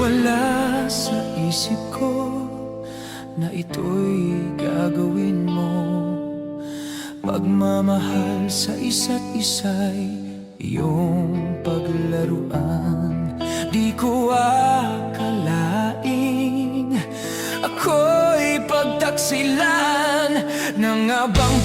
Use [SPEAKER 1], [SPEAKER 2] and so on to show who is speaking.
[SPEAKER 1] Wala sa isip ko na ito'y gagawin mo. Pagmamahal sa isa't isa'y iyong paglaruan. Di ko akalaing ako'y pagtaksilan ng abang